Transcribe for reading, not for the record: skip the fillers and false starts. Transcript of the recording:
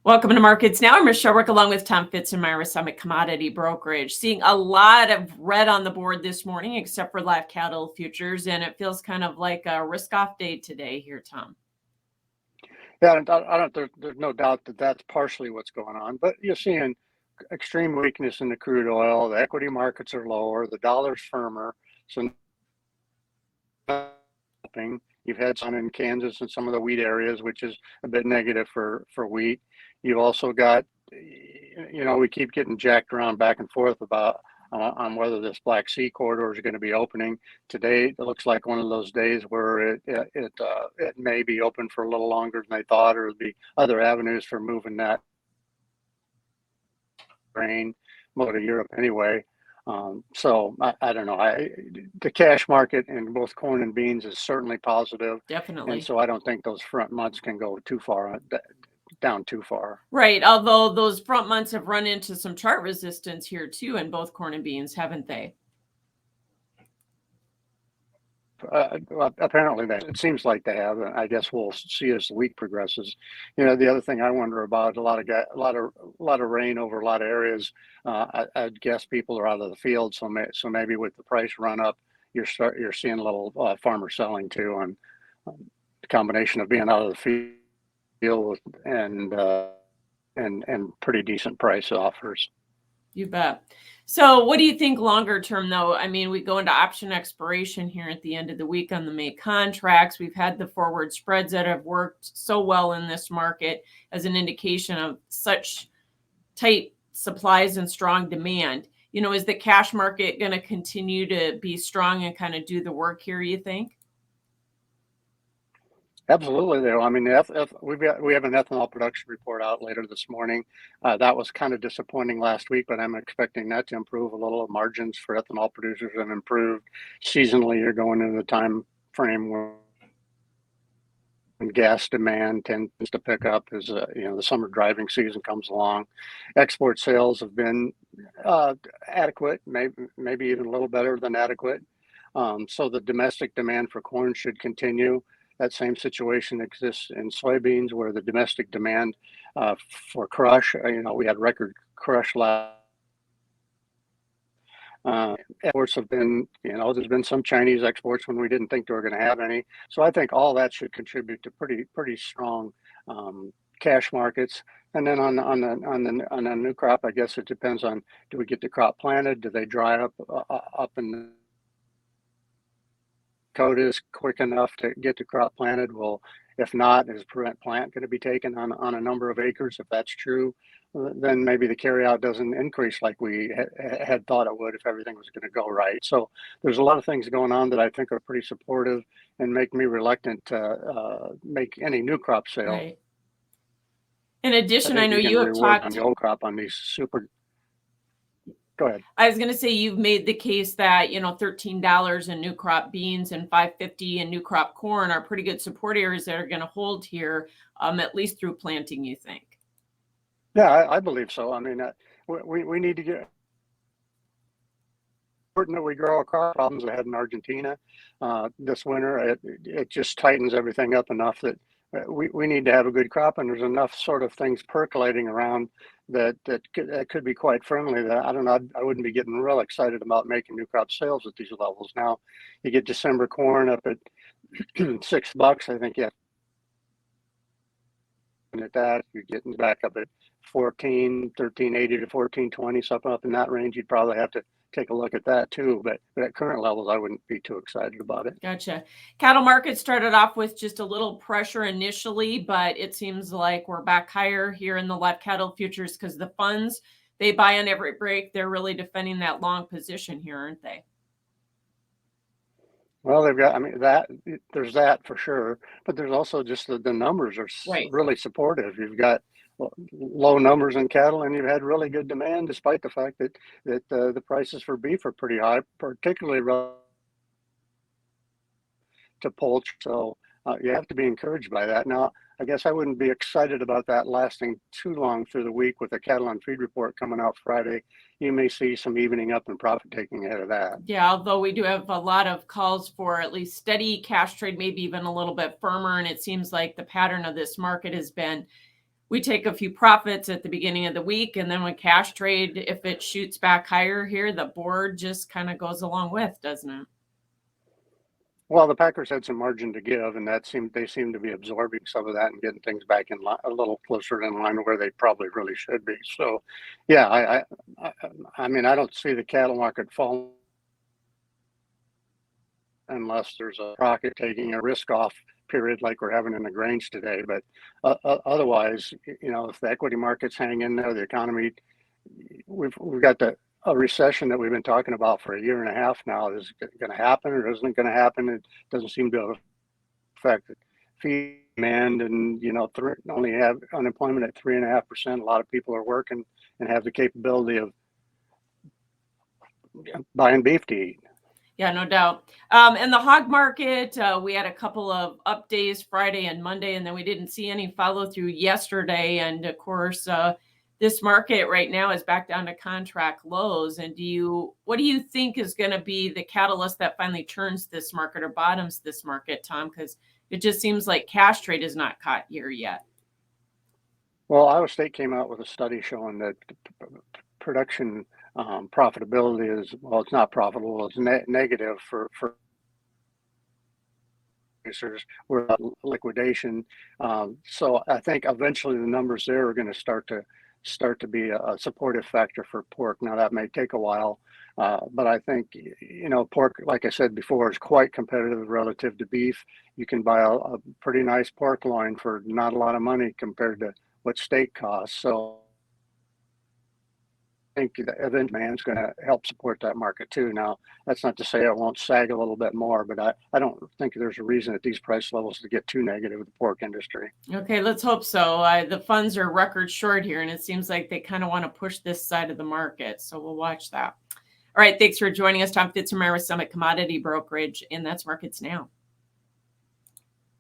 Welcome to Markets Now. I'm Michelle Sherwick along with Tom Fitz and Myra Summit Commodity Brokerage. Seeing a lot of red on the board this morning, except for live cattle futures, and it feels kind of like a risk-off day today here, Tom. Yeah, I don't. There's no doubt that that's partially what's going on. But you're seeing extreme weakness in the crude oil. The equity markets are lower. The dollar's firmer. So nothing. You've had some in Kansas and some of the wheat areas, which is a bit negative for wheat. You've also got, we keep getting jacked around back and forth about on whether this Black Sea corridor is going to be opening. Today, it looks like one of those days where it may be open for a little longer than they thought, or there'll be other avenues for moving that grain more to Europe anyway. So I don't know. The cash market in both corn and beans is certainly positive, Definitely. and so I don't think those front months can go too far down too far. Right. Although those front months have run into some chart resistance here too in both corn and beans, haven't they? Apparently, it seems like they have. I guess we'll see as the week progresses. The other thing I wonder about, a lot of rain over a lot of areas. I'd guess people are out of the field, so maybe with the price run up, you're seeing a little farmer selling too, on the combination of being out of the field and pretty decent price offers. You bet. So what do you think longer term, though? I mean, we go into option expiration here at the end of the week on the May contracts. We've had the forward spreads that have worked so well in this market as an indication of such tight supplies and strong demand. Is the cash market going to continue to be strong and kind of do the work here, you think? Absolutely, though. I mean, we have an ethanol production report out later this morning. That was kind of disappointing last week, but I'm expecting that to improve a little. Margins for ethanol producers have improved seasonally. You're going into the time frame where gas demand tends to pick up as the summer driving season comes along. Export sales have been adequate, maybe even a little better than adequate. So the domestic demand for corn should continue. That same situation exists in soybeans, where the domestic demand for crush, we had record crush last. Exports have been, there's been some Chinese exports when we didn't think they were going to have any. So I think all that should contribute to pretty strong cash markets. And then on the new crop, I guess it depends on, do we get the crop planted? Do they dry up in the Dakotas quick enough to get the crop planted? Well, if not, is prevent plant going to be taken on a number of acres? If that's true, then maybe the carryout doesn't increase like we had thought it would if everything was going to go right. So there's a lot of things going on that I think are pretty supportive and make me reluctant to make any new crop sale. Right. In addition, I know you have talked on the old crop on these super. Go ahead. I was going to say, you've made the case that, $13 in new crop beans and $5.50 in new crop corn are pretty good support areas that are going to hold here, at least through planting, you think? Yeah, I believe so. I mean, we need to get important that we grow our crop. Problems we had in Argentina this winter, it just tightens everything up enough that we need to have a good crop, and there's enough sort of things percolating around that could be quite friendly. That I don't know, I wouldn't be getting real excited about making new crop sales at these levels. Now, you get December corn up at $6. I think, yeah, and at that you're getting back up at 13.80 to 14.20, something up in that range. You'd probably have to take a look at that too, but at current levels, I wouldn't be too excited about it. Gotcha. Cattle market started off with just a little pressure initially, but it seems like we're back higher here in the live cattle futures because the funds, they buy on every break. They're really defending that long position here, aren't they? Well, there's that for sure, but there's also just the numbers are right. Really supportive. You've got low numbers in cattle, and you've had really good demand, despite the fact that the prices for beef are pretty high, particularly relative to poultry. So you have to be encouraged by that. Now, I guess I wouldn't be excited about that lasting too long through the week. With the cattle on feed report coming out Friday, you may see some evening up and profit taking ahead of that. Yeah, although we do have a lot of calls for at least steady cash trade, maybe even a little bit firmer. And it seems like the pattern of this market has been, we take a few profits at the beginning of the week, and then when cash trade, if it shoots back higher here, the board just kind of goes along with, doesn't it? Well, the Packers had some margin to give, and they seem to be absorbing some of that and getting things back in line, a little closer in line where they probably really should be. So, yeah, I mean, I don't see the cattle market falling unless there's a rocket taking a risk off period like we're having in the grains today. But otherwise, if the equity markets hang in there, the economy, we've got a recession that we've been talking about for a year and a half now. Is it going to happen or isn't it going to happen? It doesn't seem to affect feed demand, and only have unemployment at 3.5%. A lot of people are working and have the capability of buying beef to eat. Yeah, no doubt. And the hog market, we had a couple of up days, Friday and Monday, and then we didn't see any follow through yesterday. And of course, this market right now is back down to contract lows. And what do you think is going to be the catalyst that finally turns this market or bottoms this market, Tom? Because it just seems like cash trade is not caught here yet. Well, Iowa State came out with a study showing that production profitability is, well, it's not profitable. It's negative for producers. We're at liquidation. So I think eventually the numbers there are going to start to be a supportive factor for pork. Now that may take a while, but I think pork, like I said before, is quite competitive relative to beef. You can buy a pretty nice pork loin for not a lot of money compared to what steak costs. So I think the event demand is going to help support that market too. Now, that's not to say it won't sag a little bit more, but I don't think there's a reason at these price levels to get too negative with the pork industry. Okay, let's hope so. The funds are record short here, and it seems like they kind of want to push this side of the market. So we'll watch that. All right, thanks for joining us. Tom Fitzgerald with Summit Commodity Brokerage, and that's Markets Now.